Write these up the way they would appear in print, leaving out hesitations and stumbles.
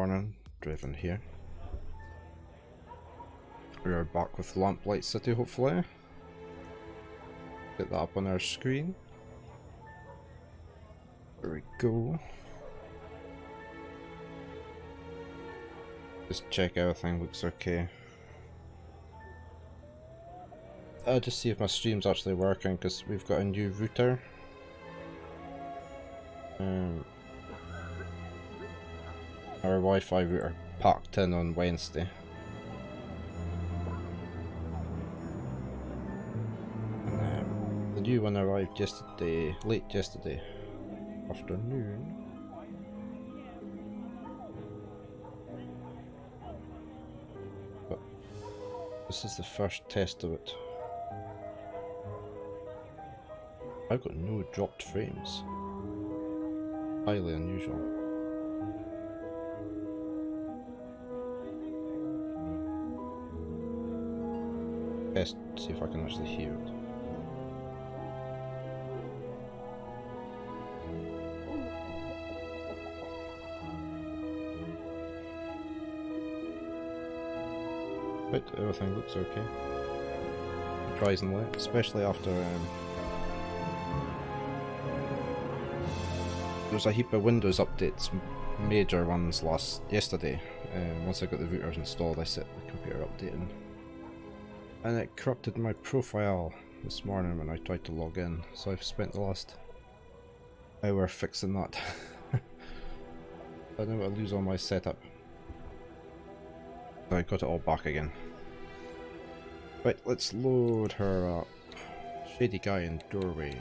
morning, driven here. We are back with Lamplight City, hopefully. Get that up on our screen. There we go. Just check everything looks okay. I'll just see if my stream's actually working, because we've got a new router. Our Wi-Fi router packed in on Wednesday. And, the new one arrived yesterday, late yesterday afternoon. But this is the first test of it. I've got no dropped frames. Highly unusual. Test, see if I can actually hear it. But everything looks okay. Surprisingly, especially after there's a heap of Windows updates, major ones yesterday. Once I got the routers installed, I set the computer updating. And it corrupted my profile this morning when I tried to log in, so I've spent the last hour fixing that. I don't want to lose all my setup. So I got it all back again. Right, let's load her up. Shady guy in doorway.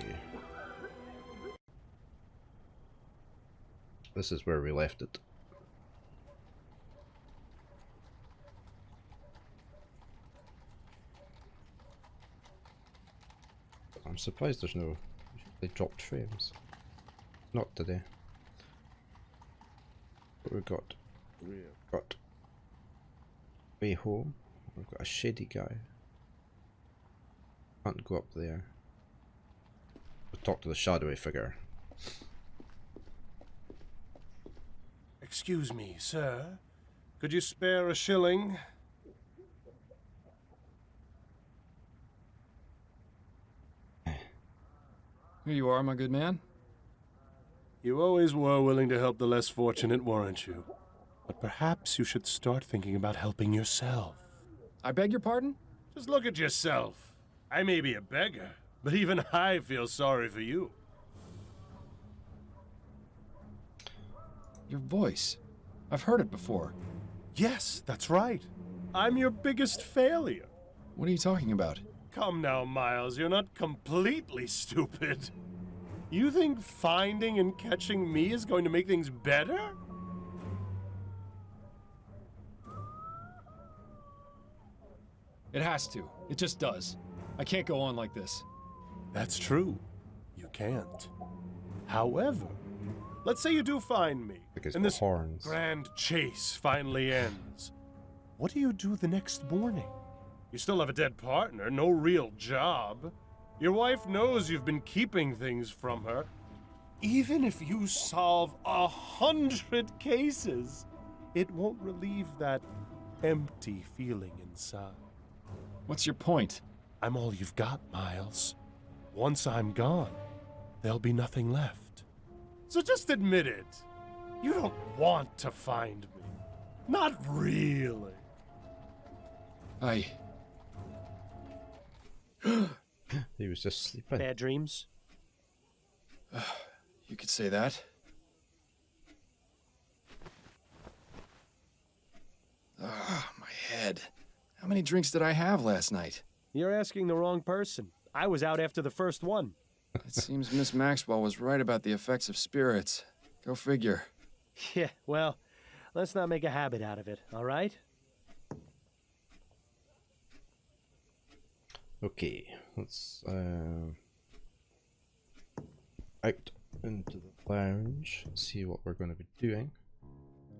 This is where we left it. I'm surprised there's no dropped frames. Not today. What we've got? We've got way home. We've got a shady guy. Can't go up there. We'll talk to the shadowy figure. Excuse me, sir. Could you spare a shilling? Here you are, my good man. You always were willing to help the less fortunate, weren't you? But perhaps you should start thinking about helping yourself. I beg your pardon? Just look at yourself. I may be a beggar, but even I feel sorry for you. Your voice. I've heard it before. Yes, that's right. I'm your biggest failure. What are you talking about? Come now, Miles, you're not completely stupid. You think finding and catching me is going to make things better? It has to. It just does. I can't go on like this. That's true. You can't. However, let's say you do find me, and this grand chase finally ends. What do you do the next morning? You still have a dead partner, no real job. Your wife knows you've been keeping things from her. Even if you solve 100 cases, it won't relieve that empty feeling inside. What's your point? I'm all you've got, Miles. Once I'm gone, there'll be nothing left. So just admit it. You don't want to find me. Not really. He was just sleeping. Bad dreams? You could say that. My head. How many drinks did I have last night? You're asking the wrong person. I was out after the first one. It seems Miss Maxwell was right about the effects of spirits. Go figure. Yeah, well, let's not make a habit out of it, all right? Okay, let's out into the lounge and see what we're going to be doing.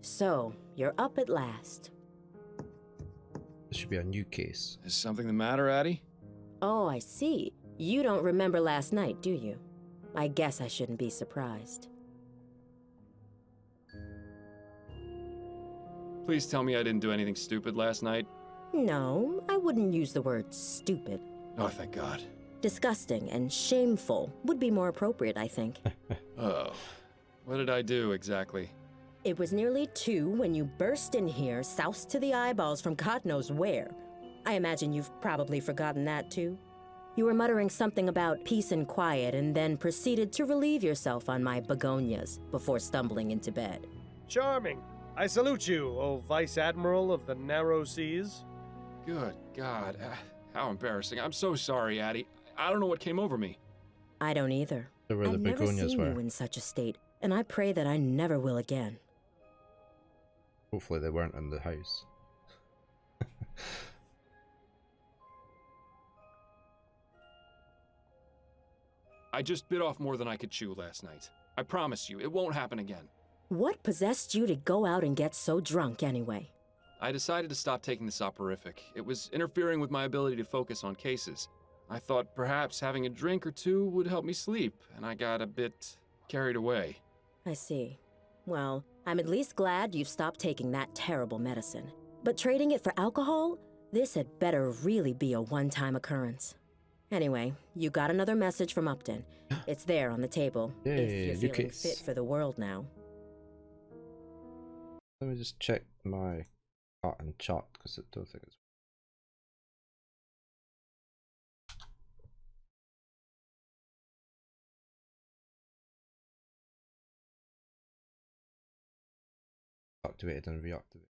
So, you're up at last. This should be a new case. Is something the matter, Addie? Oh, I see. You don't remember last night, do you? I guess I shouldn't be surprised. Please tell me I didn't do anything stupid last night. No, I wouldn't use the word stupid. Oh, thank God. Disgusting and shameful would be more appropriate, I think. Oh. What did I do, exactly? It was nearly 2 when you burst in here, soused to the eyeballs from God knows where. I imagine you've probably forgotten that, too. You were muttering something about peace and quiet and then proceeded to relieve yourself on my begonias before stumbling into bed. Charming. I salute you, O Vice Admiral of the Narrow Seas. Good God. How embarrassing. I'm so sorry, Addie. I don't know what came over me. I don't either. There were the I've never begonias seen were. you in such a state, and I pray that I never will again. Hopefully they weren't in the house. I just bit off more than I could chew last night. I promise you, it won't happen again. What possessed you to go out and get so drunk anyway? I decided to stop taking the soporific. It was interfering with my ability to focus on cases. I thought perhaps having a drink or two would help me sleep, and I got a bit carried away. I see. Well, I'm at least glad you've stopped taking that terrible medicine. But trading it for alcohol? This had better really be a one-time occurrence. Anyway, you got another message from Upton. It's there on the table, Yay, if you're feeling Lucas. fit for the world now. Let me just check my art and chart because I don't think it's. Activated and reactivated.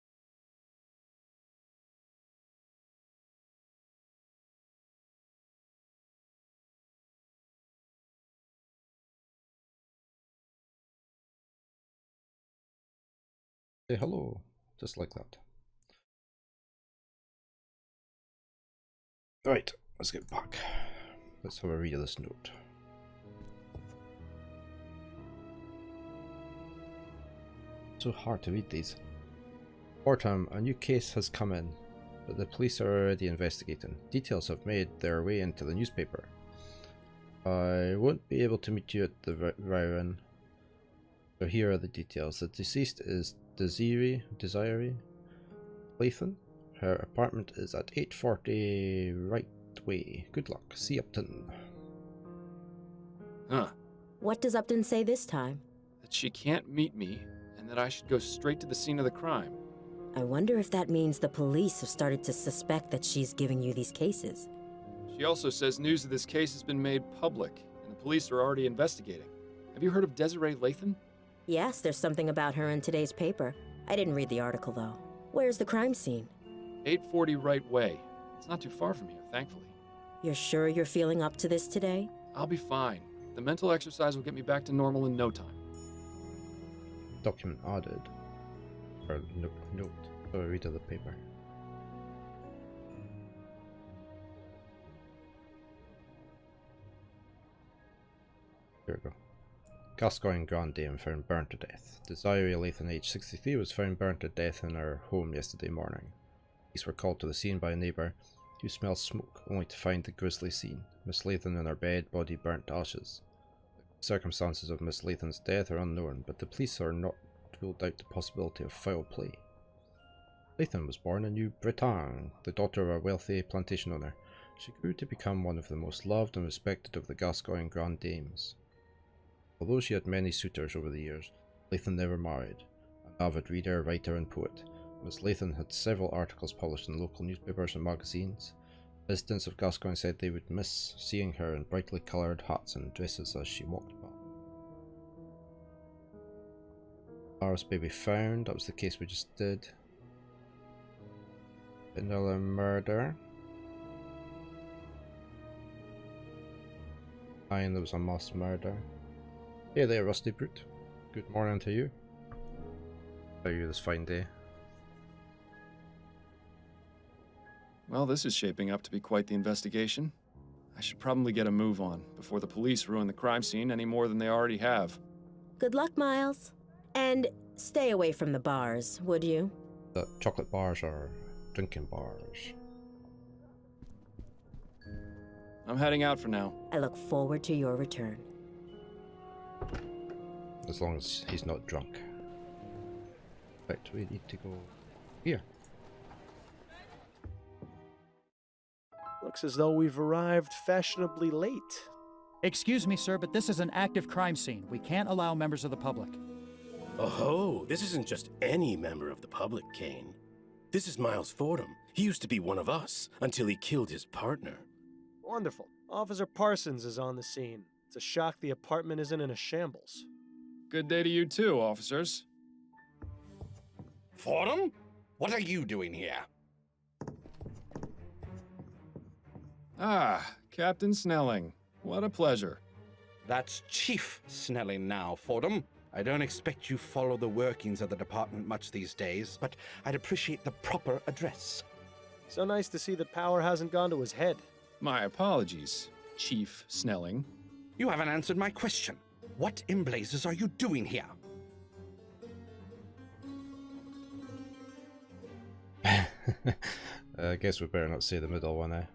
Say hello, just like that. Right, let's get back. Let's have a read of this note. So hard to read these. Autumn, a new case has come in, but the police are already investigating. Details have made their way into the newspaper. I won't be able to meet you at the Ryron. So here are the details. The deceased is Desiree Lathan. Her apartment is at 840 Right Way. Good luck. See Upton. Huh. What does Upton say this time? That she can't meet me, and that I should go straight to the scene of the crime. I wonder if that means the police have started to suspect that she's giving you these cases. She also says news of this case has been made public, and the police are already investigating. Have you heard of Desiree Lathan? Yes, there's something about her in today's paper. I didn't read the article, though. Where's the crime scene? 840 Right Way. It's not too far from here, thankfully. You're sure you're feeling up to this today? I'll be fine. The mental exercise will get me back to normal in no time. Document added. Or note. So I read of the paper. Here we go. Gascoigne Grand Dame found burnt to death. Desiree Lathan, age 63, was found burnt to death in her home yesterday morning. Police were called to the scene by a neighbour who smelled smoke, only to find the grisly scene. Miss Lathan in her bed, body burnt to ashes. The circumstances of Miss Lathan's death are unknown, but the police are not ruled out the possibility of foul play. Lathan was born in New Bretagne, the daughter of a wealthy plantation owner. She grew to become one of the most loved and respected of the Gascoigne Grand Dames. Although she had many suitors over the years, Lathan never married. An avid reader, writer and poet, Miss Lathan had several articles published in local newspapers and magazines. Residents of Gascoigne said they would miss seeing her in brightly coloured hats and dresses as she walked by. Paris baby found, that was the case we just did. Another murder. And there was a mass murder. Hey there, Rusty Brute. Good morning to you. How are you this fine day? Well, this is shaping up to be quite the investigation. I should probably get a move on before the police ruin the crime scene any more than they already have. Good luck, Miles. And stay away from the bars, would you? The chocolate bars or drinking bars? I'm heading out for now. I look forward to your return. As long as he's not drunk. Right, we need to go Here. Looks as though we've arrived fashionably late. Excuse me, sir, but this is an active crime scene. We can't allow members of the public. Oh, this isn't just any member of the public, Kane. This is Miles Fordham. He used to be one of us until he killed his partner. Wonderful. Officer Parsons is on the scene. It's a shock the apartment isn't in a shambles. Good day to you too, officers. Fordham? What are you doing here? Ah, Captain Snelling. What a pleasure. That's Chief Snelling now, Fordham. I don't expect you follow the workings of the department much these days, but I'd appreciate the proper address. So nice to see that power hasn't gone to his head. My apologies, Chief Snelling. You haven't answered my question. What in blazes are you doing here? I guess we better not say the middle one, eh?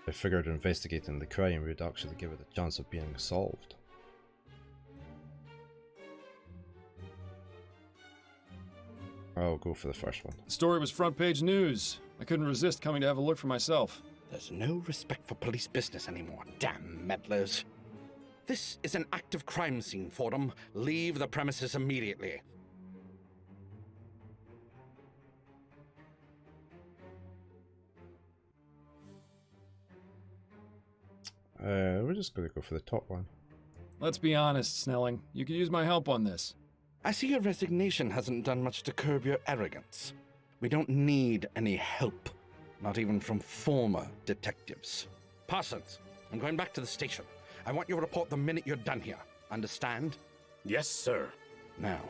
I figured investigating the crime would actually give it a chance of being solved. I'll go for the first one. The story was front page news. I couldn't resist coming to have a look for myself. There's no respect for police business anymore, damn meddlers. This is an active crime scene, Fordham. Leave the premises immediately. We're just gonna go for the top one. Let's be honest, Snelling. You could use my help on this. I see your resignation hasn't done much to curb your arrogance. We don't need any help, not even from former detectives. Parsons, I'm going back to the station. I want you to report the minute you're done here. Understand? Yes, sir. Now,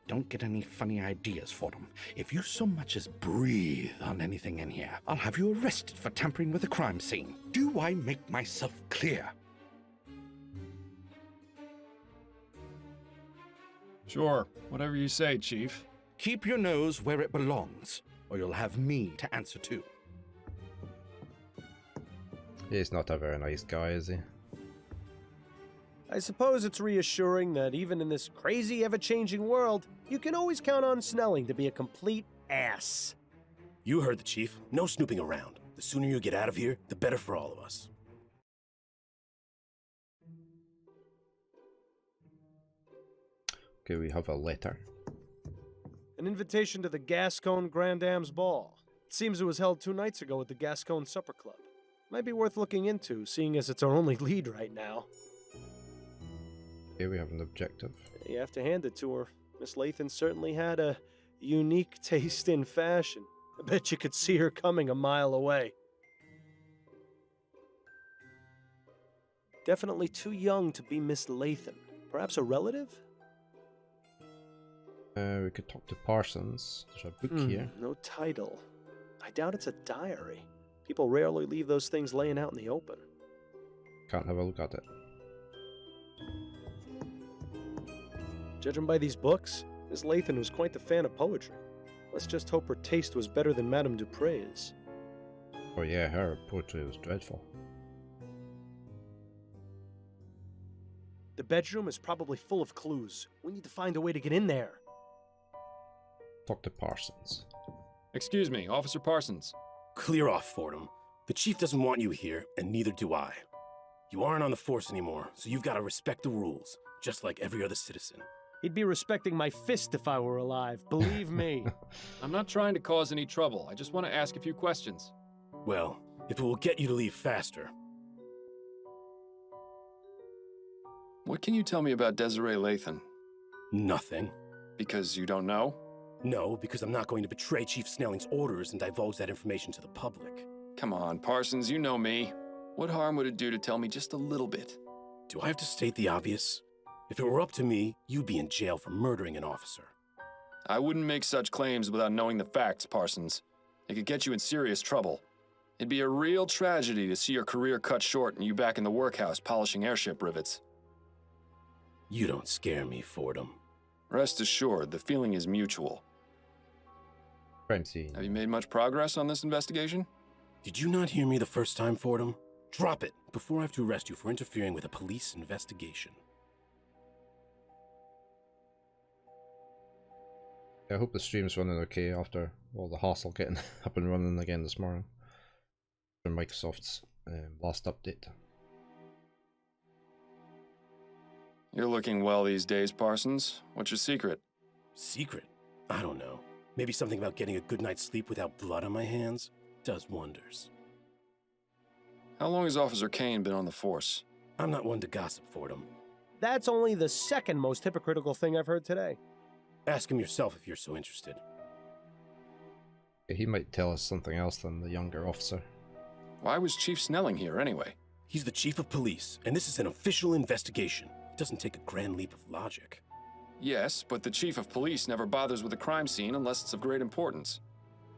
don't get any funny ideas, Fordham. If you so much as breathe on anything in here, I'll have you arrested for tampering with a crime scene. Do I make myself clear? Sure, whatever you say, Chief. Keep your nose where it belongs, or you'll have me to answer to. He's not a very nice guy, is he? I suppose it's reassuring that even in this crazy, ever-changing world, you can always count on Snelling to be a complete ass. You heard the chief. No snooping around. The sooner you get out of here, the better for all of us. Okay, we have a letter. An invitation to the Gascon Grand Dame's Ball. It seems it was held 2 nights ago at the Gascon Supper Club. Might be worth looking into, seeing as it's our only lead right now. Okay, we have an objective. You have to hand it to her. Miss Lathan certainly had a unique taste in fashion. I bet you could see her coming a mile away. Definitely too young to be Miss Lathan. Perhaps a relative? We could talk to Parsons. There's a book here. No title. I doubt it's a diary. People rarely leave those things laying out in the open. Can't have a look at it. Judging by these books, Miss Lathan was quite the fan of poetry. Let's just hope her taste was better than Madame Dupre's. Oh yeah, her poetry was dreadful. The bedroom is probably full of clues. We need to find a way to get in there. Talk to Parsons. Excuse me, Officer Parsons. Clear off, Fordham. The chief doesn't want you here, and neither do I. You aren't on the force anymore, so you've got to respect the rules, just like every other citizen. He'd be respecting my fist if I were alive, believe me. I'm not trying to cause any trouble. I just want to ask a few questions. Well, if it will get you to leave faster. What can you tell me about Desiree Lathan? Nothing. Because you don't know? No, because I'm not going to betray Chief Snelling's orders and divulge that information to the public. Come on, Parsons, you know me. What harm would it do to tell me just a little bit? Do I have to state the obvious? If it were up to me, you'd be in jail for murdering an officer. I wouldn't make such claims without knowing the facts, Parsons. It could get you in serious trouble. It'd be a real tragedy to see your career cut short and you back in the workhouse polishing airship rivets. You don't scare me, Fordham. Rest assured, the feeling is mutual. Crime scene. Have you made much progress on this investigation? Did you not hear me the first time, Fordham? Drop it before I have to arrest you for interfering with a police investigation. I hope the stream's running okay after all the hassle getting up and running again this morning. For Microsoft's last update. You're looking well these days, Parsons. What's your secret? Secret? I don't know. Maybe something about getting a good night's sleep without blood on my hands does wonders. How long has Officer Kane been on the force? I'm not one to gossip, Fordham. That's only the second most hypocritical thing I've heard today. Ask him yourself if you're so interested. He might tell us something else than the younger officer. Why was Chief Snelling here anyway? He's the chief of police, and this is an official investigation. It doesn't take a grand leap of logic. Yes, but the Chief of Police never bothers with a crime scene unless it's of great importance.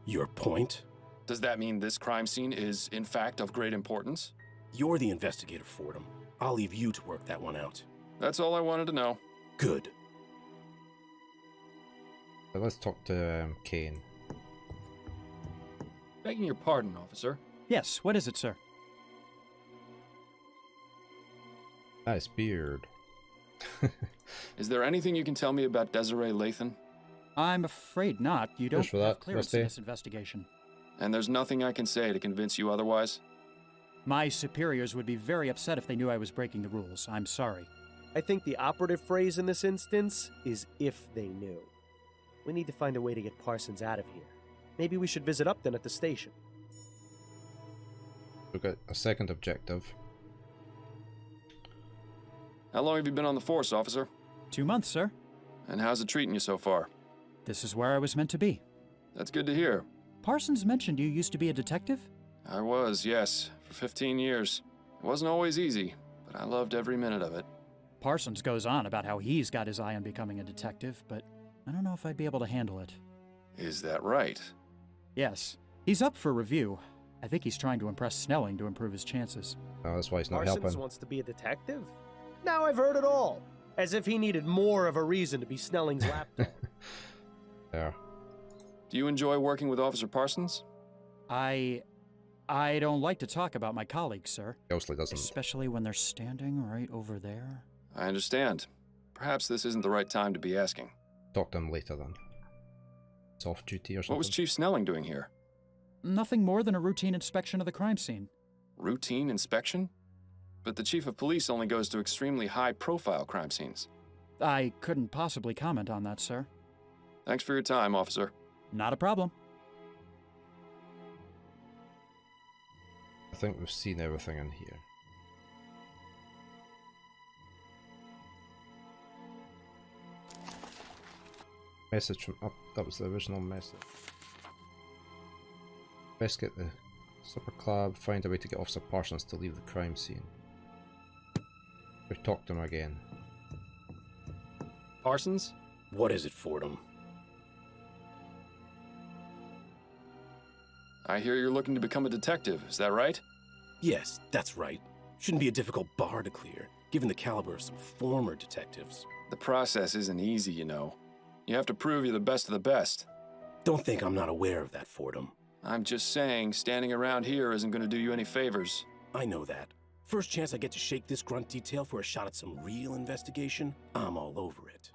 Your point? Does that mean this crime scene is, in fact, of great importance? You're the investigator, Fordham. I'll leave you to work that one out. That's all I wanted to know. Good. But let's talk to Kane. Begging your pardon, officer. Yes, what is it, sir? Nice beard. Is there anything you can tell me about Desiree Lathan? I'm afraid not. You don't for have that, clearance in this investigation. And there's nothing I can say to convince you otherwise? My superiors would be very upset if they knew I was breaking the rules. I'm sorry. I think the operative phrase in this instance is if they knew. We need to find a way to get Parsons out of here. Maybe we should visit Upton at the station. We've got a second objective. How long have you been on the force, officer? 2 months, sir. And how's it treating you so far? This is where I was meant to be. That's good to hear. Parsons mentioned you used to be a detective? I was, yes, for 15 years. It wasn't always easy, but I loved every minute of it. Parsons goes on about how he's got his eye on becoming a detective, but I don't know if I'd be able to handle it. Is that right? Yes. He's up for review. I think he's trying to impress Snelling to improve his chances. Oh, that's why he's not Parsons helping. wants to be a detective? Now I've heard it all. As if he needed more of a reason to be Snelling's lapdog. Yeah. Do you enjoy working with Officer Parsons? I don't like to talk about my colleagues, sir. He obviously doesn't. Especially when they're standing right over there. I understand. Perhaps this isn't the right time to be asking. Talk to him later then. It's off duty or something. What was Chief Snelling doing here? Nothing more than a routine inspection of the crime scene. Routine inspection? But the Chief of Police only goes to extremely high-profile crime scenes. I couldn't possibly comment on that, sir. Thanks for your time, officer. Not a problem. I think we've seen everything in here. Message from up. That was the original message. Best get the supper club. Find a way to get Officer Parsons to leave the crime scene. We talked to him again. Parsons? What is it, Fordham? I hear you're looking to become a detective, is that right? Yes, that's right. Shouldn't be a difficult bar to clear, given the caliber of some former detectives. The process isn't easy, you know. You have to prove you're the best of the best. Don't think I'm not aware of that, Fordham. I'm just saying, standing around here isn't going to do you any favors. I know that. First chance I get to shake this grunt detail for a shot at some real investigation, I'm all over it.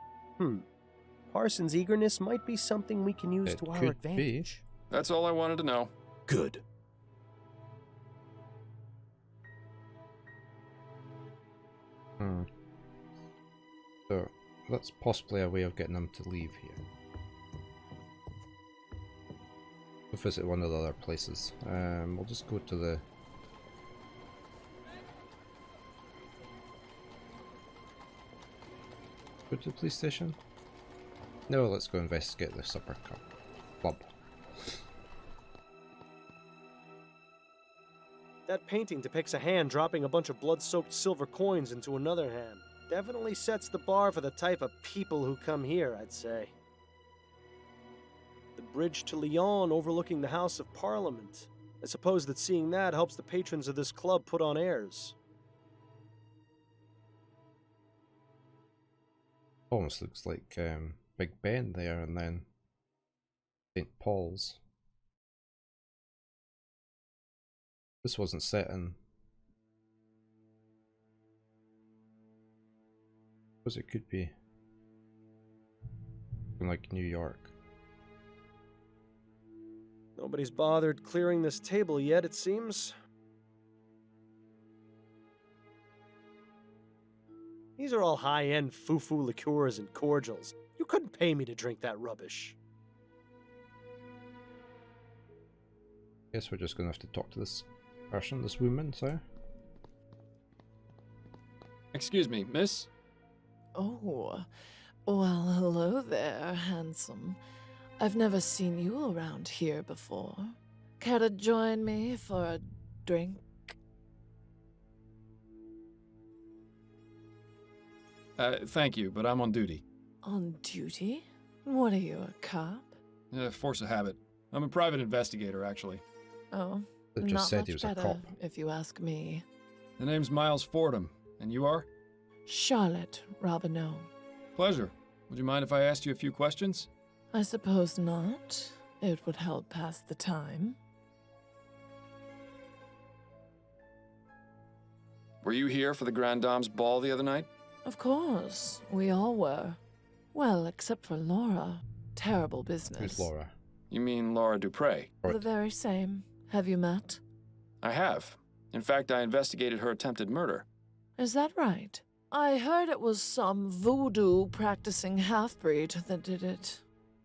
Parsons' eagerness might be something we can use It to our could advantage. That's all I wanted to know. Good. So that's possibly a way of getting them to leave here. We'll visit one of the other places. We'll just go to the... Go to the police station? No, let's go investigate the supper club. That painting depicts a hand dropping a bunch of blood-soaked silver coins into another hand. Definitely sets the bar for the type of people who come here, I'd say. The bridge to Lyon overlooking the House of Parliament. I suppose that seeing that helps the patrons of this club put on airs. Almost looks like Big Ben there, and then St. Paul's. This wasn't set in... Suppose it could be... like New York. Nobody's bothered clearing this table yet, it seems. These are all high-end foo-foo liqueurs and cordials. You couldn't pay me to drink that rubbish. Guess we're just gonna have to talk to this person, this woman, so. Excuse me, miss? Oh, well, hello there, handsome. I've never seen you around here before. Care to join me for a drink? Thank you, but I'm on duty. On duty? What are you, a cop? Force of habit. I'm a private investigator, actually. Oh, They just not said much he was a better, cop. if you ask me. The name's Miles Fordham, and you are? Charlotte Robineau. Pleasure. Would you mind if I asked you a few questions? I suppose not. It would help pass the time. Were you here for the Grand Dame's ball the other night? Of course, we all were. Well, except for Laura. Terrible business. Who's Laura? You mean Laura Dupre? The very same. Have you met? I have. In fact, I investigated her attempted murder. Is that right? I heard it was some voodoo practicing half-breed that did it.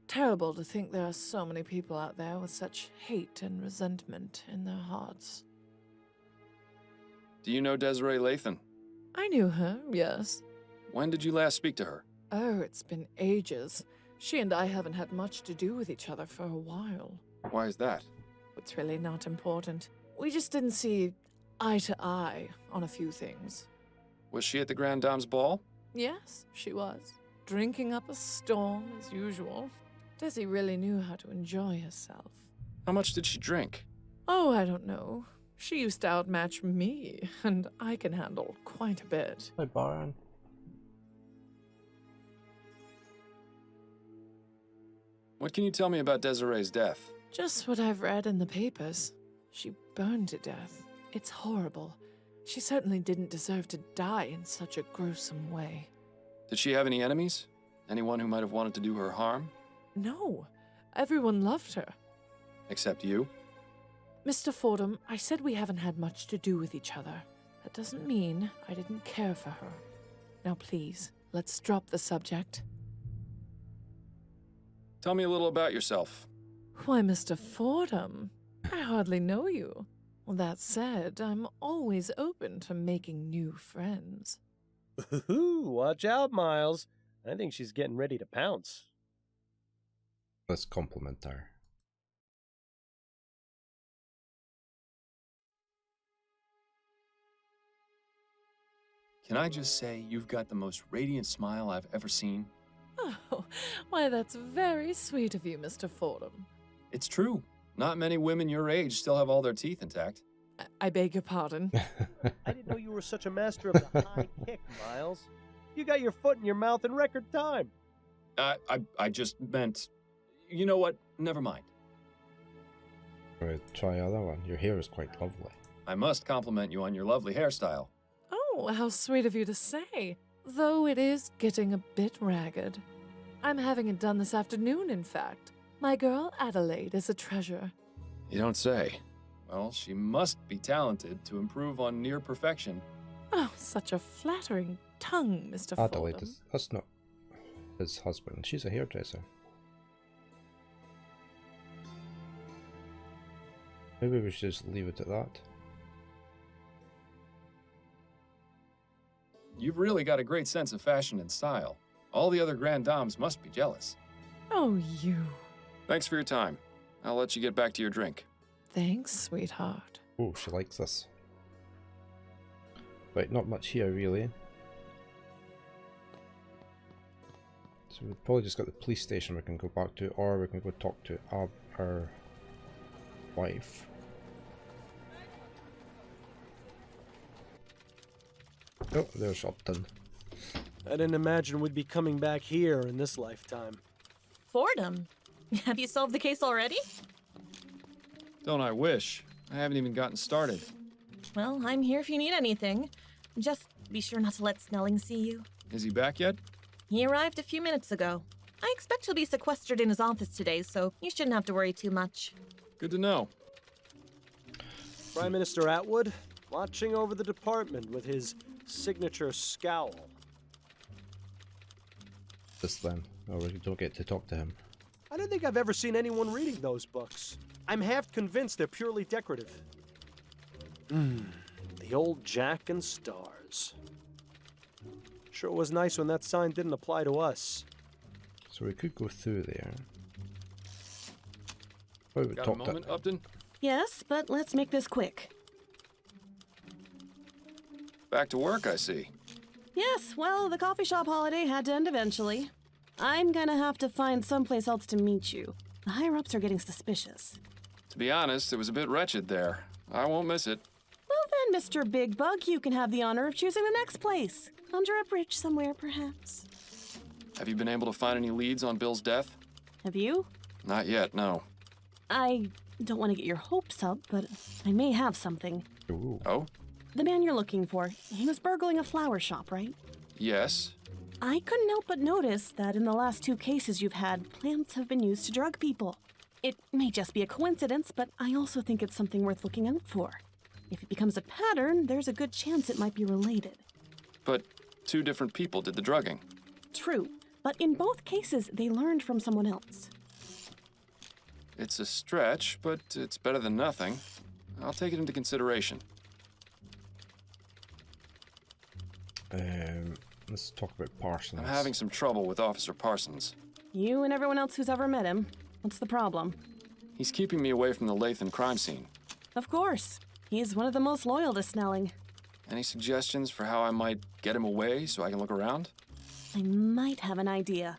Terrible to think there are so many people out there with such hate and resentment in their hearts. Do you know Desiree Lathan? I knew her, yes. When did you last speak to her? Oh, it's been ages. She and I haven't had much to do with each other for a while. Why is that? It's really not important. We just didn't see eye to eye on a few things. Was she at the Grand Dame's ball? Yes, she was. Drinking up a storm, as usual. Desi really knew how to enjoy herself. How much did she drink? Oh, I don't know. She used to outmatch me, and I can handle quite a bit. Hi, Baron. What can you tell me about Desiree's death? Just what I've read in the papers. She burned to death. It's horrible. She certainly didn't deserve to die in such a gruesome way. Did she have any enemies? Anyone who might have wanted to do her harm? No. Everyone loved her. Except you? Mr. Fordham, I said we haven't had much to do with each other. That doesn't mean I didn't care for her. Now please, let's drop the subject. Tell me a little about yourself. Why, Mr. Fordham, I hardly know you. Well, that said, I'm always open to making new friends. Ooh, watch out, Miles. I think she's getting ready to pounce. Let's compliment her. Can I just say you've got the most radiant smile I've ever seen? Oh, why, that's very sweet of you, Mr. Fordham. It's true. Not many women your age still have all their teeth intact. I beg your pardon. I didn't know you were such a master of the high kick, Miles. You got your foot in your mouth in record time. I just meant... You know what? Never mind. Right, try other one. Your hair is quite lovely. I must compliment you on your lovely hairstyle. Oh, how sweet of you to say. Though it is getting a bit ragged. I'm having it done this afternoon, in fact. My girl Adelaide is a treasure. You don't say. Well, she must be talented to improve on near perfection. Oh, such a flattering tongue, Mr. Adelaide, Fordham. that's not his husband. She's a hairdresser. Maybe we should just leave it at that. You've really got a great sense of fashion and style. All the other Grand Dames must be jealous. Oh, you. Thanks for your time. I'll let you get back to your drink. Thanks, sweetheart. Oh, she likes this. Right, not much here really. So we've probably just got the police station we can go back to, or we can go talk to our wife. Oh, there's Upton. I didn't imagine we'd be coming back here in this lifetime. Fordham, have you solved the case already? Don't I wish? I haven't even gotten started. Well, I'm here if you need anything. Just be sure not to let Snelling see you. Is he back yet? He arrived a few minutes ago. I expect he'll be sequestered in his office today, so you shouldn't have to worry too much. Good to know. Prime Minister Atwood, watching over the department with his signature scowl. This then. Oh, we don't get to talk to him. I don't think I've ever seen anyone reading those books. I'm half convinced they're purely decorative. The old Jack and Stars. Sure was nice when that sign didn't apply to us. So we could go through there. Oh, we Got a talked moment, Upton? Yes, but let's make this quick. Back to work, I see. Yes, well, the coffee shop holiday had to end eventually. I'm gonna have to find someplace else to meet you. The higher-ups are getting suspicious. To be honest, it was a bit wretched there. I won't miss it. Well then, Mr. Big Bug, you can have the honor of choosing the next place. Under a bridge somewhere, perhaps. Have you been able to find any leads on Bill's death? Have you? Not yet, no. I don't want to get your hopes up, but I may have something. Ooh. Oh? The man you're looking for, he was burgling a flower shop, right? Yes. I couldn't help but notice that in the last 2 cases you've had, plants have been used to drug people. It may just be a coincidence, but I also think it's something worth looking out for. If it becomes a pattern, there's a good chance it might be related. But 2 different people did the drugging. True, but in both cases, they learned from someone else. It's a stretch, but it's better than nothing. I'll take it into consideration. Let's talk about Parsons. I'm having some trouble with Officer Parsons. You and everyone else who's ever met him. What's the problem? He's keeping me away from the Lathan crime scene. Of course. He's one of the most loyal to Snelling. Any suggestions for how I might get him away so I can look around? I might have an idea.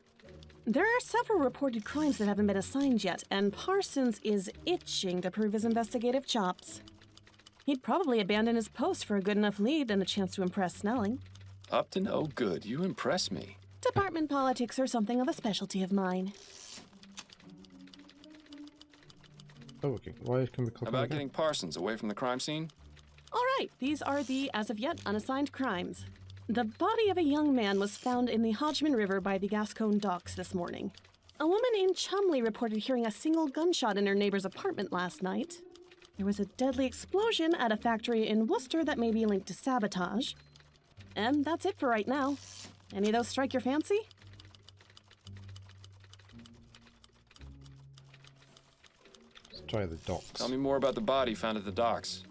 There are several reported crimes that haven't been assigned yet, and Parsons is itching to prove his investigative chops. He'd probably abandon his post for a good enough lead and a chance to impress Snelling. Upton, oh good, you impress me. Department politics are something of a specialty of mine. Oh, okay. Why can we click How on about it? getting Parsons away from the crime scene? All right, these are the, as of yet, unassigned crimes. The body of a young man was found in the Hodgman River by the Gascon docks this morning. A woman in Chumley reported hearing a single gunshot in her neighbor's apartment last night. There was a deadly explosion at a factory in Worcester that may be linked to sabotage. And that's it for right now. Any of those strike your fancy? Let's try the docks. Tell me more about the body found at the docks.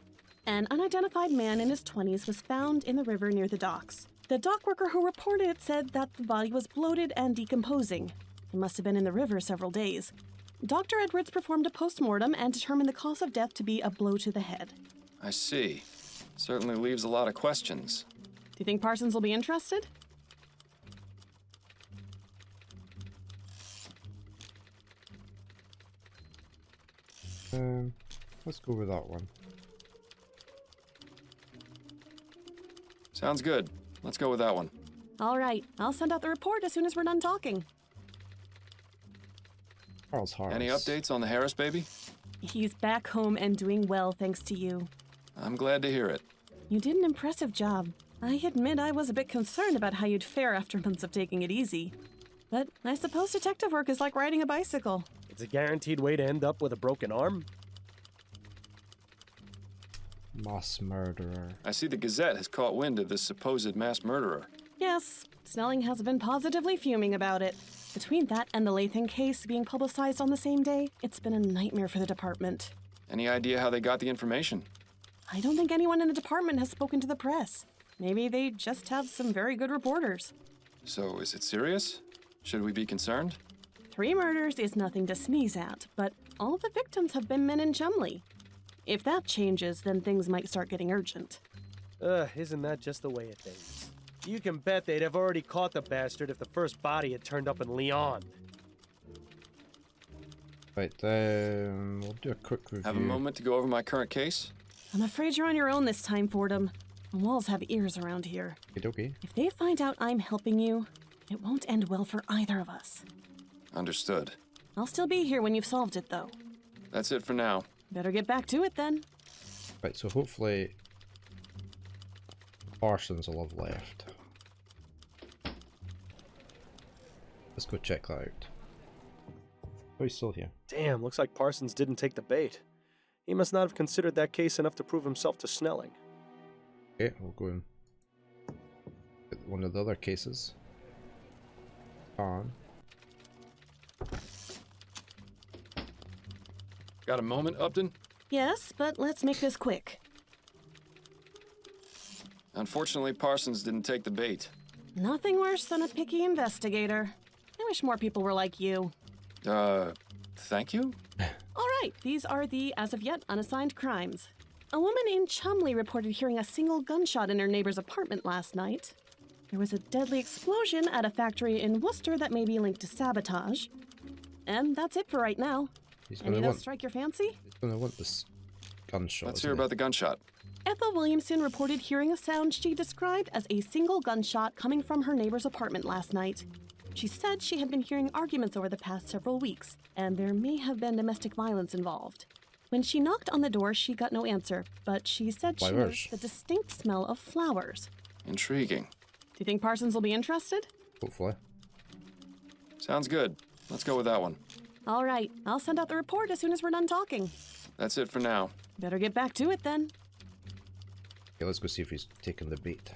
An unidentified man in his 20s was found in the river near the docks. The dock worker who reported it said that the body was bloated and decomposing. It must have been in the river several days. Dr. Edwards performed a post-mortem and determined the cause of death to be a blow to the head. I see. Certainly leaves a lot of questions. Do you think Parsons will be interested? Let's go with that one. Sounds good. Let's go with that one. All right, I'll send out the report as soon as we're done talking. Charles Harris. Any updates on the Harris baby? He's back home and doing well thanks to you. I'm glad to hear it. You did an impressive job. I admit I was a bit concerned about how you'd fare after months of taking it easy. But I suppose detective work is like riding a bicycle. It's a guaranteed way to end up with a broken arm. Mass murderer. I see the Gazette has caught wind of this supposed mass murderer. Yes, Snelling has been positively fuming about it. Between that and the Lathan case being publicized on the same day, it's been a nightmare for the department. Any idea how they got the information? I don't think anyone in the department has spoken to the press. Maybe they just have some very good reporters. So, is it serious? Should we be concerned? 3 murders is nothing to sneeze at, but all the victims have been men in Chumley. If that changes, then things might start getting urgent. Isn't that just the way it is? You can bet they'd have already caught the bastard if the first body had turned up in Leon. Right, we'll do a quick review. Have a moment to go over my current case? I'm afraid you're on your own this time, Fordham. The walls have ears around here. Okay. If they find out I'm helping you, it won't end well for either of us. Understood. I'll still be here when you've solved it, though. That's it for now. Better get back to it, then. Right, so hopefully Parsons will have left. Let's go check that out. Oh, he's still here. Damn, looks like Parsons didn't take the bait. He must not have considered that case enough to prove himself to Snelling. Okay, we'll go and get one of the other cases on. Got a moment, Upton? Yes, but let's make this quick. Unfortunately, Parsons didn't take the bait. Nothing worse than a picky investigator. I wish more people were like you. Thank you? All right, these are the, as of yet, unassigned crimes. A woman in Chumley reported hearing a single gunshot in her neighbor's apartment last night. There was a deadly explosion at a factory in Worcester that may be linked to sabotage. And that's it for right now. Any of those strike your fancy? He's gonna want this gunshot. Let's hear about the gunshot. Ethel Williamson reported hearing a sound she described as a single gunshot coming from her neighbor's apartment last night. She said she had been hearing arguments over the past several weeks, and there may have been domestic violence involved. When she knocked on the door, she got no answer, but she said she noticed the distinct smell of flowers. Intriguing. Do you think Parsons will be interested? Hopefully. Sounds good. Let's go with that one. All right, I'll send out the report as soon as we're done talking. That's it for now. Better get back to it then. Okay, let's go see if he's taken the bait.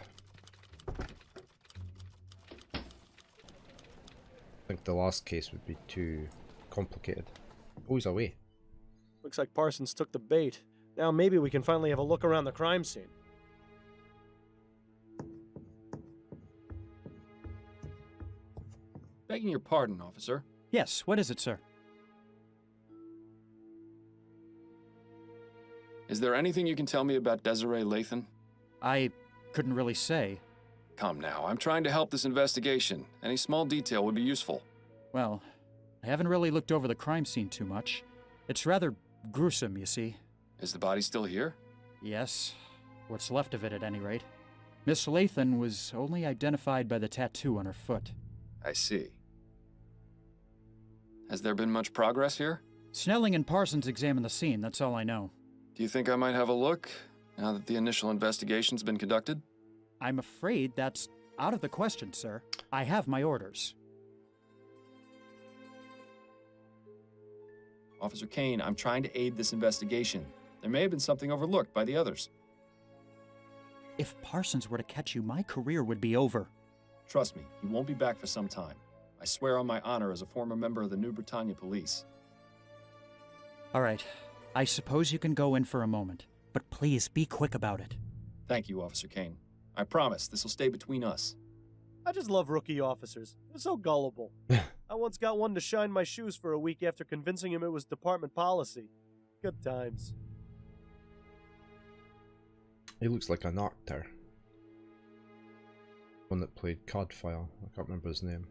I think the last case would be too complicated. Oh, he's away. Looks like Parsons took the bait. Now maybe we can finally have a look around the crime scene. Begging your pardon, officer. Yes, what is it, sir? Is there anything you can tell me about Desiree Lathan? I couldn't really say. Come now, I'm trying to help this investigation. Any small detail would be useful. Well, I haven't really looked over the crime scene too much. It's rather gruesome, you see. Is the body still here? Yes, what's left of it at any rate. Miss Lathan was only identified by the tattoo on her foot. I see. Has there been much progress here? Snelling and Parsons examined the scene, that's all I know. Do you think I might have a look, now that the initial investigation's been conducted? I'm afraid that's out of the question, sir. I have my orders. Officer Kane, I'm trying to aid this investigation. There may have been something overlooked by the others. If Parsons were to catch you, my career would be over. Trust me, he won't be back for some time. I swear on my honor as a former member of the New Britannia Police. All right. I suppose you can go in for a moment, but please be quick about it. Thank you, Officer Kane. I promise this will stay between us. I just love rookie officers. They're so gullible. I once got one to shine my shoes for a week after convincing him it was department policy. Good times. He looks like an actor. One that played Codfile. I can't remember his name.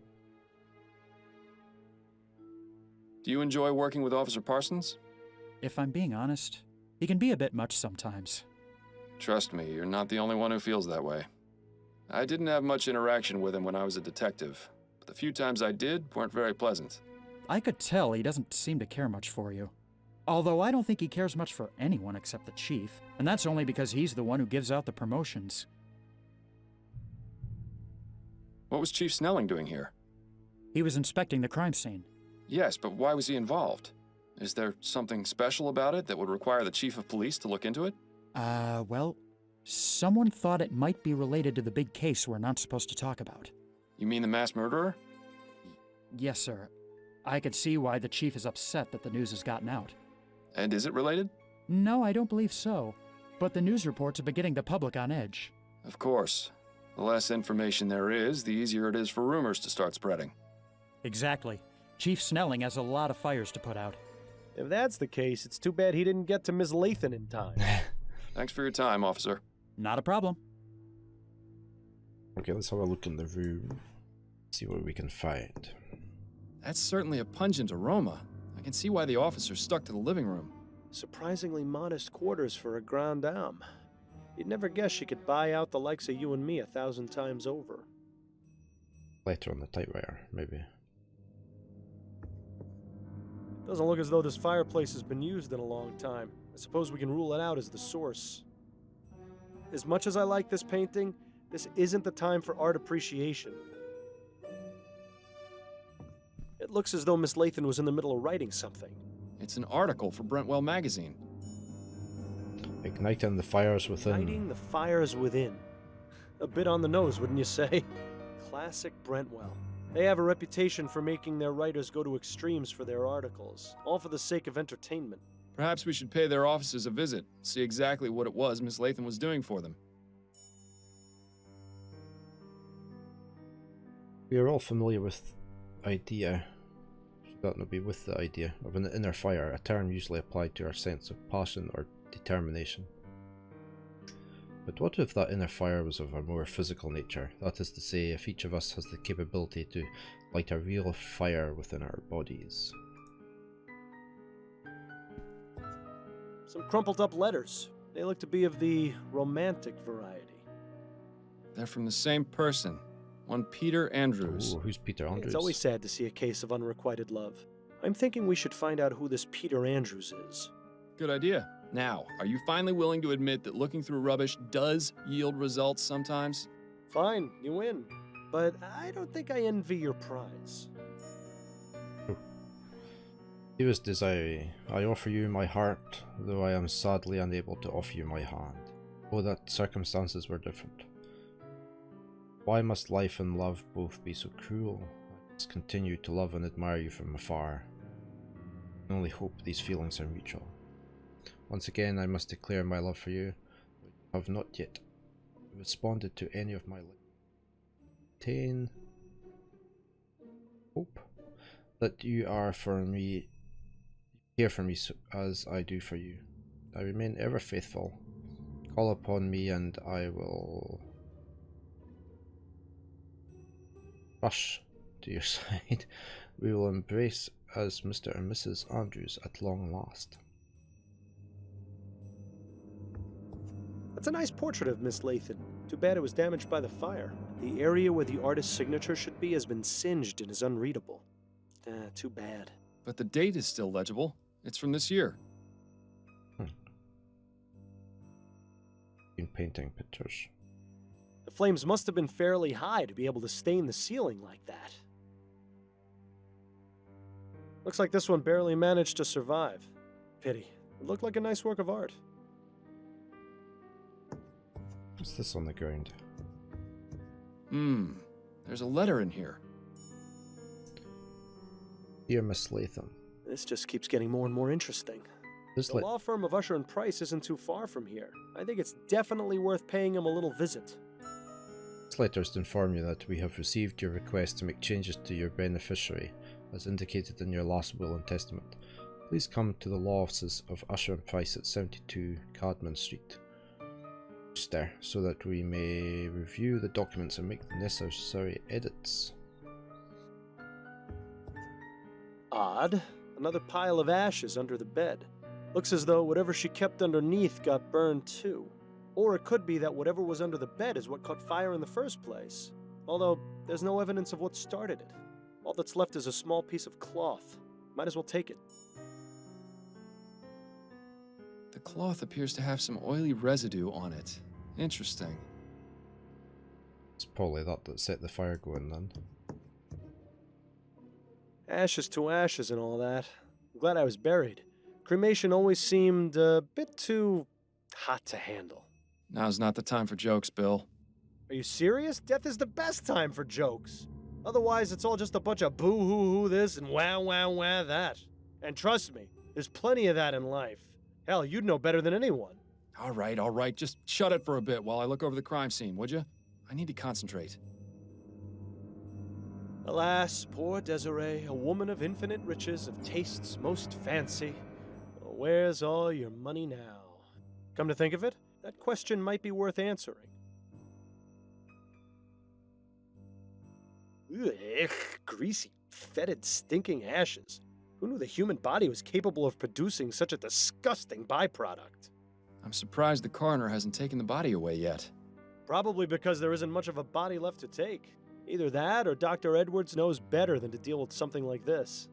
Do you enjoy working with Officer Parsons? If I'm being honest, he can be a bit much sometimes. Trust me, you're not the only one who feels that way. I didn't have much interaction with him when I was a detective, but the few times I did weren't very pleasant. I could tell he doesn't seem to care much for you. Although I don't think he cares much for anyone except the chief, and that's only because he's the one who gives out the promotions. What was Chief Snelling doing here? He was inspecting the crime scene. Yes, but why was he involved? Is there something special about it that would require the chief of police to look into it? Well, someone thought it might be related to the big case we're not supposed to talk about. You mean the mass murderer? Yes, sir. I could see why the chief is upset that the news has gotten out. And is it related? No, I don't believe so. But the news reports have been getting the public on edge. Of course. The less information there is, the easier it is for rumors to start spreading. Exactly. Chief Snelling has a lot of fires to put out. If that's the case, it's too bad he didn't get to Ms. Lathan in time. Thanks for your time, officer. Not a problem. Okay, let's have a look in the room. See what we can find. That's certainly a pungent aroma. I can see why the officer stuck to the living room. Surprisingly modest quarters for a grande dame. You'd never guess she could buy out the likes of you and me 1,000 times over. Letter on the typewriter, maybe. Doesn't look as though this fireplace has been used in a long time. I suppose we can rule it out as the source. As much as I like this painting, this isn't the time for art appreciation. It looks as though Miss Lathan was in the middle of writing something. It's an article for Brentwell Magazine. Igniting the fires within. Igniting the fires within. A bit on the nose, wouldn't you say? Classic Brentwell. They have a reputation for making their writers go to extremes for their articles, all for the sake of entertainment. Perhaps we should pay their offices a visit, see exactly what it was Miss Lathan was doing for them. We are all familiar with idea. That would be with the idea of an inner fire, a term usually applied to our sense of passion or determination. But what if that inner fire was of a more physical nature? That is to say, if each of us has the capability to light a real fire within our bodies. Some crumpled up letters. They look to be of the romantic variety. They're from the same person. One Peter Andrews. Oh, who's Peter Andrews? It's always sad to see a case of unrequited love. I'm thinking we should find out who this Peter Andrews is. Good idea. Now, are you finally willing to admit that looking through rubbish does yield results sometimes? Fine, you win. But I don't think I envy your prize. Dearest Desiree, I offer you my heart, though I am sadly unable to offer you my hand. Oh, that circumstances were different. Why must life and love both be so cruel? I must continue to love and admire you from afar. I only hope these feelings are mutual. Once again, I must declare my love for you. I have not yet responded to any of my letters. Hope that you are for me, care for me as I do for you. I remain ever faithful. Call upon me and I will rush to your side. We will embrace as Mr. and Mrs. Andrews at long last. That's a nice portrait of Miss Lathan. Too bad it was damaged by the fire. The area where the artist's signature should be has been singed and is unreadable. Too bad. But the date is still legible. It's from this year. Been painting pictures. The flames must have been fairly high to be able to stain the ceiling like that. Looks like this one barely managed to survive. Pity. It looked like a nice work of art. What's this on the ground? There's a letter in here. Dear Miss Lathan. This just keeps getting more and more interesting. The law firm of Usher and Price isn't too far from here. I think it's definitely worth paying him a little visit. This letter is to inform you that we have received your request to make changes to your beneficiary, as indicated in your last will and testament. Please come to the law offices of Usher and Price at 72 Cadman Street, Worcester, so that we may review the documents and make the necessary edits. Odd. Another pile of ashes under the bed. Looks as though whatever she kept underneath got burned too. Or it could be that whatever was under the bed is what caught fire in the first place. Although, there's no evidence of what started it. All that's left is a small piece of cloth. Might as well take it. The cloth appears to have some oily residue on it. Interesting. It's probably that set the fire going then. Ashes to ashes and all that. I'm glad I was buried. Cremation always seemed a bit too hot to handle. Now's not the time for jokes, Bill. Are you serious? Death is the best time for jokes. Otherwise, it's all just a bunch of boo-hoo-hoo this and wah-wah-wah that. And trust me, there's plenty of that in life. Hell, you'd know better than anyone. All right. Just shut it for a bit while I look over the crime scene, would you? I need to concentrate. Alas, poor Desiree, a woman of infinite riches, of tastes most fancy. Well, where's all your money now? Come to think of it, that question might be worth answering. Ugh, greasy, fetid, stinking ashes. Who knew the human body was capable of producing such a disgusting byproduct? I'm surprised the coroner hasn't taken the body away yet. Probably because there isn't much of a body left to take. Either that or Dr. Edwards knows better than to deal with something like this.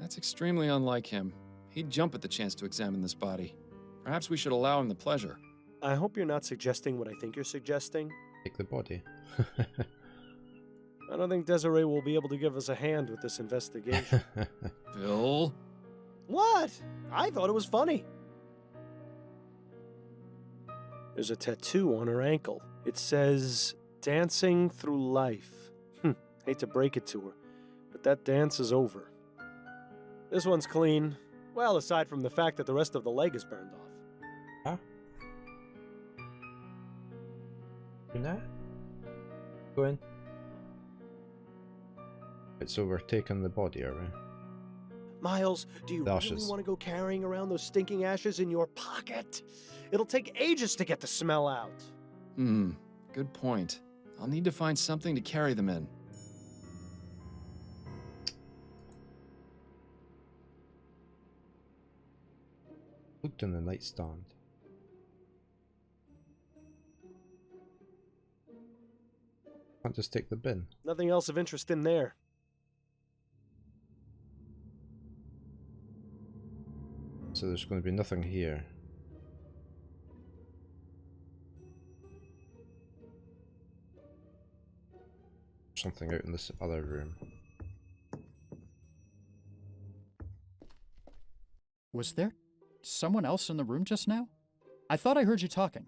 That's extremely unlike him. He'd jump at the chance to examine this body. Perhaps we should allow him the pleasure. I hope you're not suggesting what I think you're suggesting. Take the body. I don't think Desiree will be able to give us a hand with this investigation. Phil? What? I thought it was funny. There's a tattoo on her ankle. It says, "Dancing through life." Hate to break it to her, but that dance is over. This one's clean. Well, aside from the fact that the rest of the leg is burned off. Huh? You know? Go in. Right, so we're taking the body, are we? Miles, do you really want to go carrying around those stinking ashes in your pocket? It'll take ages to get the smell out. Good point. I'll need to find something to carry them in. Looked in the nightstand. Can't just take the bin. Nothing else of interest in there. So there's going to be nothing here. Something out in this other room. Was there someone else in the room just now? I thought I heard you talking.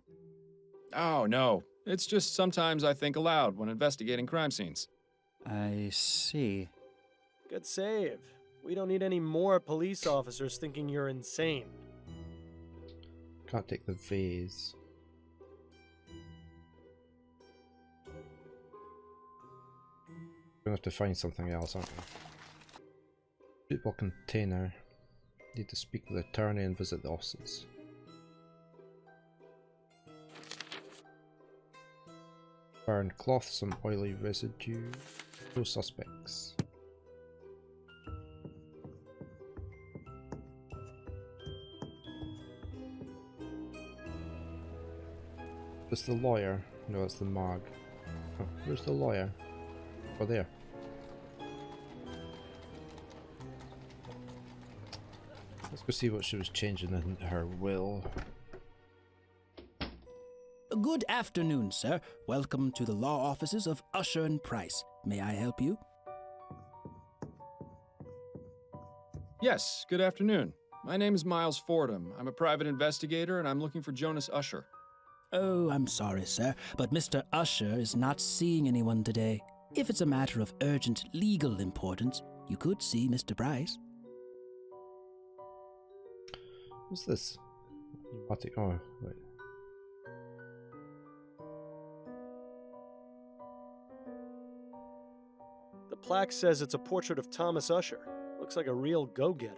Oh, no. It's just sometimes I think aloud when investigating crime scenes. I see. Good save. We don't need any more police officers thinking you're insane. Can't take the vase. We're gonna have to find something else, aren't we? Suitable container. Need to speak with the attorney and visit the offices. Burned cloth, some oily residue. No suspects. It's the lawyer. No, it's the mag. Oh, where's the lawyer? Oh, there. Let's go see what she was changing in her will. Good afternoon, sir. Welcome to the law offices of Usher and Price. May I help you? Yes, good afternoon. My name is Miles Fordham. I'm a private investigator and I'm looking for Jonas Usher. Oh, I'm sorry, sir, but Mr. Usher is not seeing anyone today. If it's a matter of urgent legal importance, you could see Mr. Price. What's this? Pneumatic. Oh, wait. The plaque says it's a portrait of Thomas Usher. Looks like a real go-getter.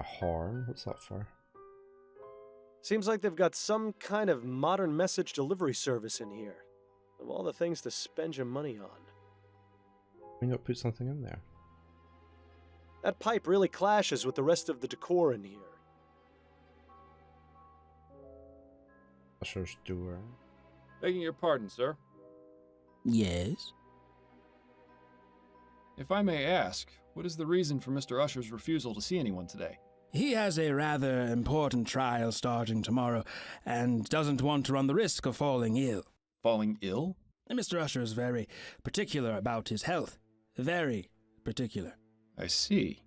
A horn? What's that for? Seems like they've got some kind of modern message delivery service in here. Of all the things to spend your money on. Why not put something in there? That pipe really clashes with the rest of the decor in here. Usher's door. Begging your pardon, sir. Yes? If I may ask, what is the reason for Mr. Usher's refusal to see anyone today? He has a rather important trial starting tomorrow, and doesn't want to run the risk of falling ill. Falling ill? Mr. Usher is very particular about his health. Very particular. I see.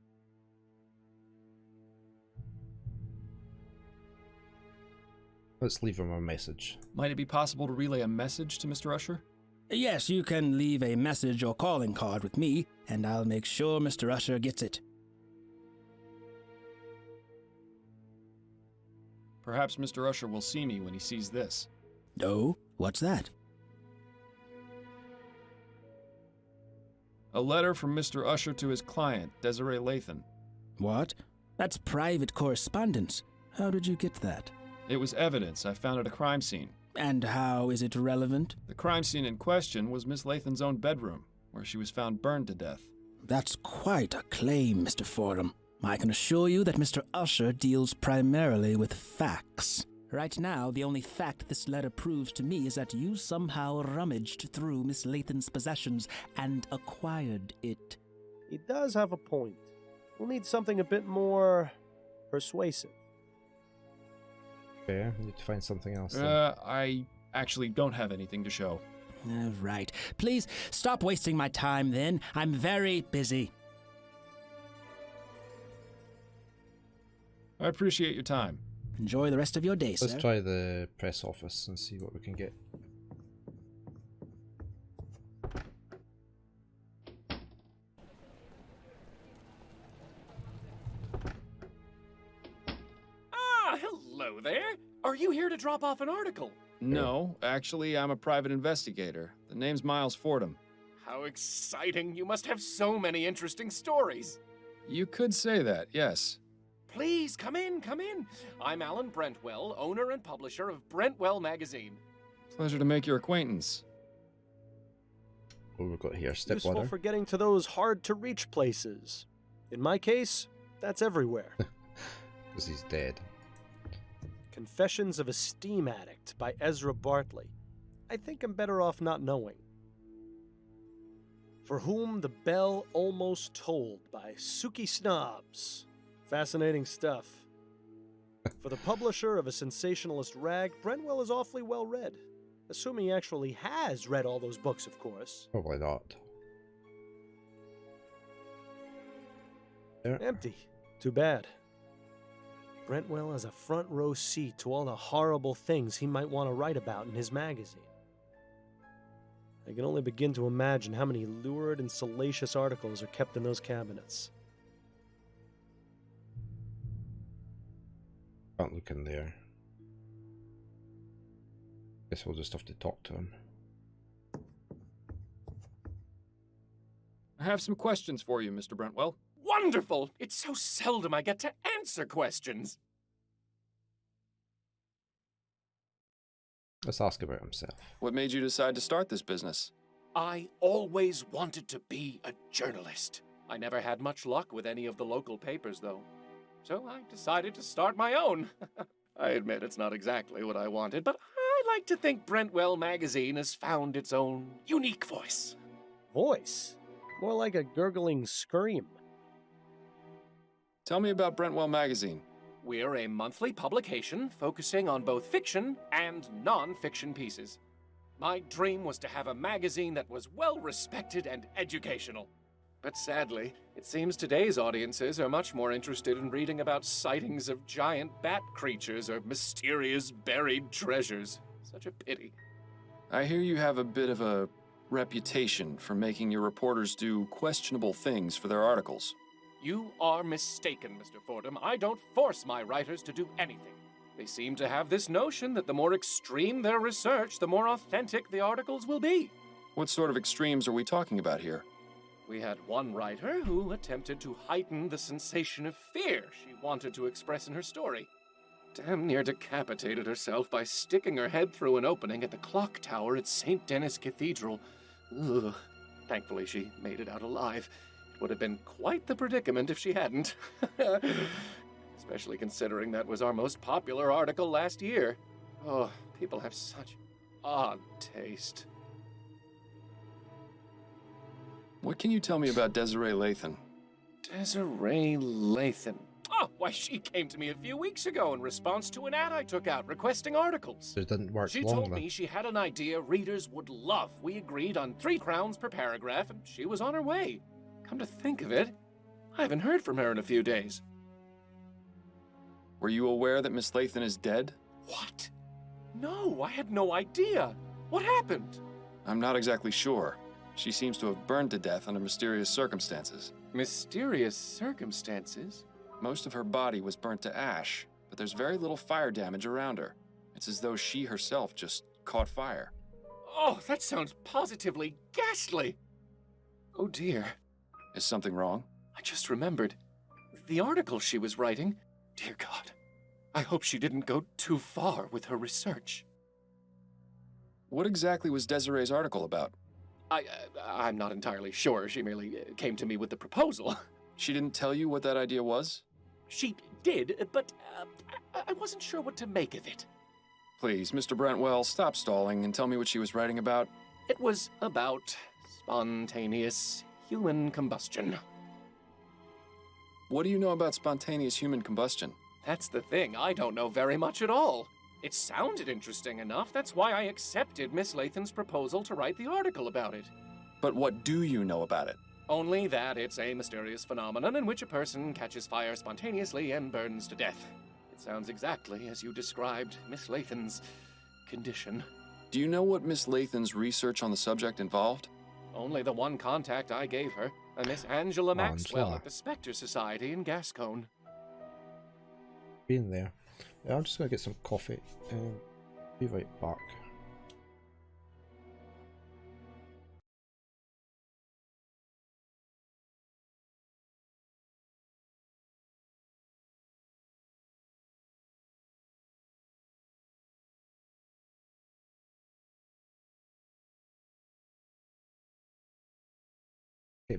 Let's leave him a message. Might it be possible to relay a message to Mr. Usher? Yes, you can leave a message or calling card with me, and I'll make sure Mr. Usher gets it. Perhaps Mr. Usher will see me when he sees this. Oh, what's that? A letter from Mr. Usher to his client, Desiree Lathan. What? That's private correspondence. How did you get that? It was evidence I found at a crime scene. And how is it relevant? The crime scene in question was Miss Lathan's own bedroom, where she was found burned to death. That's quite a claim, Mr. Fordham. I can assure you that Mr. Usher deals primarily with facts. Right now, the only fact this letter proves to me is that you somehow rummaged through Miss Lathan's possessions and acquired it. He does have a point. We'll need something a bit more persuasive. Okay, I need to find something else then. I actually don't have anything to show. Right. Please stop wasting my time then. I'm very busy. I appreciate your time. Enjoy the rest of your day, sir. Let's try the press office and see what we can get. Ah, hello there. Are you here to drop off an article? No, actually, I'm a private investigator. The name's Miles Fordham. How exciting. You must have so many interesting stories. You could say that, yes. Please, come in, come in. I'm Alan Brentwell, owner and publisher of Brentwell Magazine. Pleasure to make your acquaintance. What we've got here, Useful stepladder. for getting to those hard-to-reach places. In my case, that's everywhere. Because he's dead. Confessions of a Steam Addict by Ezra Bartley. I think I'm better off not knowing. For Whom the Bell Almost Tolled by Suki Snobs. Fascinating stuff. For the publisher of a sensationalist rag, Brentwell is awfully well read. Assuming he actually has read all those books, of course. Probably not. There. Empty. Too bad. Brentwell has a front row seat to all the horrible things he might want to write about in his magazine. I can only begin to imagine how many lurid and salacious articles are kept in those cabinets. Can't look in there. Guess we'll just have to talk to him. I have some questions for you, Mr. Brentwell. Wonderful! It's so seldom I get to answer questions. Let's ask about himself. What made you decide to start this business? I always wanted to be a journalist. I never had much luck with any of the local papers, though. So I decided to start my own. I admit it's not exactly what I wanted, but I like to think Brentwell Magazine has found its own unique voice. Voice? More like a gurgling scream. Tell me about Brentwell Magazine. We're a monthly publication focusing on both fiction and non-fiction pieces. My dream was to have a magazine that was well-respected and educational. But sadly, it seems today's audiences are much more interested in reading about sightings of giant bat creatures or mysterious buried treasures. Such a pity. I hear you have a bit of a reputation for making your reporters do questionable things for their articles. You are mistaken, Mr. Fordham. I don't force my writers to do anything. They seem to have this notion that the more extreme their research, the more authentic the articles will be. What sort of extremes are we talking about here? We had one writer who attempted to heighten the sensation of fear she wanted to express in her story. Damn near decapitated herself by sticking her head through an opening at the clock tower at St. Denis Cathedral. Ugh. Thankfully, she made it out alive. It would have been quite the predicament if she hadn't. Especially considering that was our most popular article last year. Oh, people have such odd taste. What can you tell me about Desiree Lathan? Desiree Lathan. Oh, why, she came to me a few weeks ago in response to an ad I took out requesting articles. It didn't work She long told then. me she had an idea readers would love. We agreed on 3 crowns per paragraph, and she was on her way. Come to think of it, I haven't heard from her in a few days. Were you aware that Miss Lathan is dead? What? No, I had no idea. What happened? I'm not exactly sure. She seems to have burned to death under mysterious circumstances. Mysterious circumstances? Most of her body was burnt to ash, but there's very little fire damage around her. It's as though she herself just caught fire. Oh, that sounds positively ghastly. Oh dear. Is something wrong? I just remembered. The article she was writing. Dear God. I hope she didn't go too far with her research. What exactly was Desiree's article about? I'm not entirely sure. She merely came to me with the proposal. She didn't tell you what that idea was? She did, but I wasn't sure what to make of it. Please, Mr. Brentwell, stop stalling and tell me what she was writing about. It was about spontaneous human combustion. What do you know about spontaneous human combustion? That's the thing. I don't know very much at all. It sounded interesting enough. That's why I accepted Miss Lathan's proposal to write the article about it. But what do you know about it? Only that it's a mysterious phenomenon in which a person catches fire spontaneously and burns to death. It sounds exactly as you described Miss Lathan's condition. Do you know what Miss Lathan's research on the subject involved? Only the one contact I gave her, a Miss Angela Maxwell at the Specter Society in Gascon. Been there. Yeah, I'm just gonna get some coffee and be right back.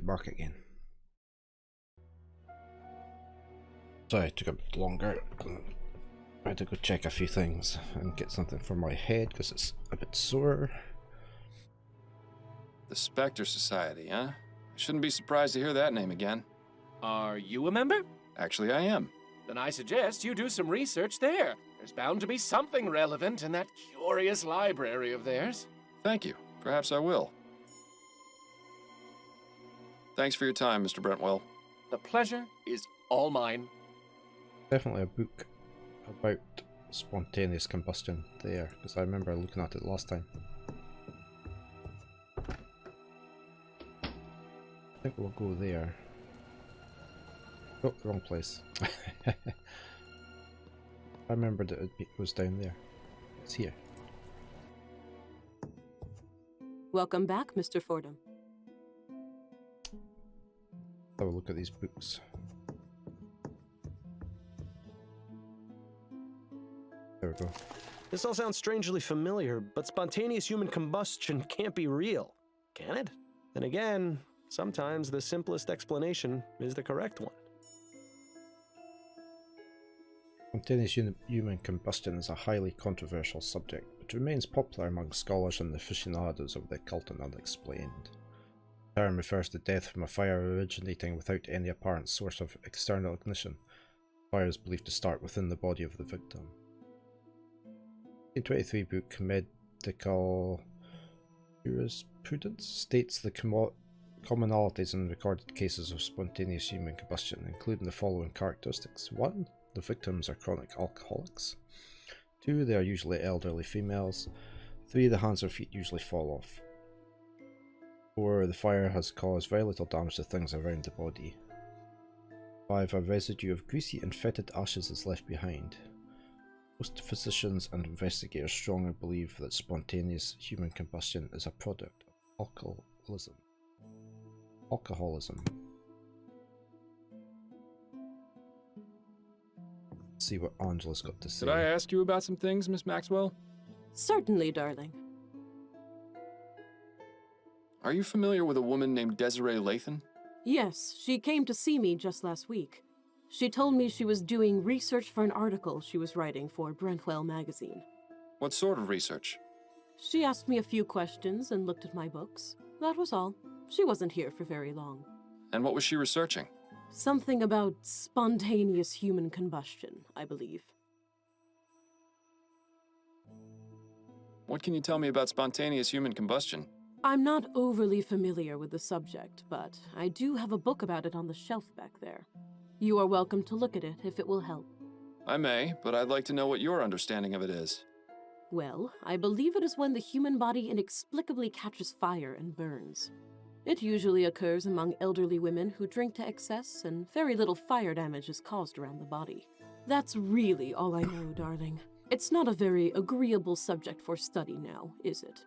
Back again. Sorry, it took a bit longer. I had to go check a few things and get something for my head because it's a bit sore. The Specter Society, huh? I shouldn't be surprised to hear that name again. Are you a member? Actually, I am. Then I suggest you do some research there. There's bound to be something relevant in that curious library of theirs. Thank you. Perhaps I will. Thanks for your time, Mr. Brentwell. The pleasure is all mine. Definitely a book about spontaneous combustion there, because I remember looking at it last time. I think we'll go there. Oh, wrong place. I remembered that it was down there. It's here. Welcome back, Mr. Fordham. Have a look at these books. There we go. This all sounds strangely familiar, but spontaneous human combustion can't be real, can it? Then again, sometimes the simplest explanation is the correct one. Spontaneous human combustion is a highly controversial subject, but remains popular among scholars and aficionados of the occult and unexplained. The term refers to death from a fire originating without any apparent source of external ignition. The fire is believed to start within the body of the victim. The 1923 book Medical Jurisprudence states the commonalities in recorded cases of spontaneous human combustion, including the following characteristics. 1. The victims are chronic alcoholics. 2. They are usually elderly females. 3. The hands or feet usually fall off. 4. The fire has caused very little damage to things around the body. 5. A residue of greasy and fetid ashes is left behind. Most physicians and investigators strongly believe that spontaneous human combustion is a product of alcoholism. Let's see what Angela's got to say. Did I ask you about some things, Miss Maxwell? Certainly, darling. Are you familiar with a woman named Desiree Lathan? Yes, she came to see me just last week. She told me she was doing research for an article she was writing for Brentwell Magazine. What sort of research? She asked me a few questions and looked at my books. That was all. She wasn't here for very long. And what was she researching? Something about spontaneous human combustion, I believe. What can you tell me about spontaneous human combustion? I'm not overly familiar with the subject, but I do have a book about it on the shelf back there. You are welcome to look at it if it will help. I may, but I'd like to know what your understanding of it is. Well, I believe it is when the human body inexplicably catches fire and burns. It usually occurs among elderly women who drink to excess, and very little fire damage is caused around the body. That's really all I know, darling. It's not a very agreeable subject for study now, is it?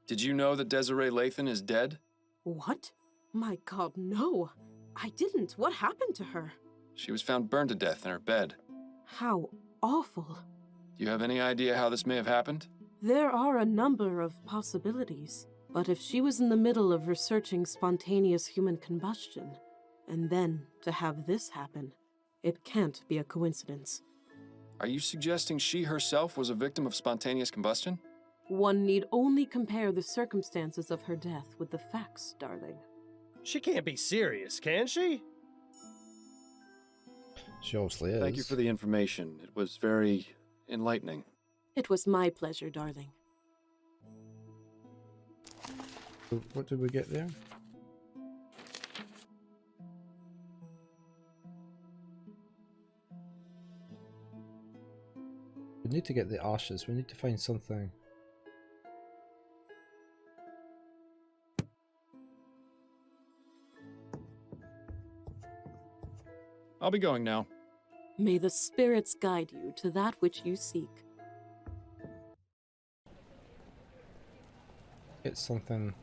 Did you know that Desiree Lathan is dead? What? My God, no. I didn't. What happened to her? She was found burned to death in her bed. How awful. Do you have any idea how this may have happened? There are a number of possibilities, but if she was in the middle of researching spontaneous human combustion, and then to have this happen, it can't be a coincidence. Are you suggesting she herself was a victim of spontaneous combustion? One need only compare the circumstances of her death with the facts, darling. She can't be serious, can she? She obviously is. Thank you for the information. It was very enlightening. It was my pleasure, darling. So what did we get there? We need to get the ashes. We need to find something. I'll be going now. May the spirits guide you to that which you seek. Get something.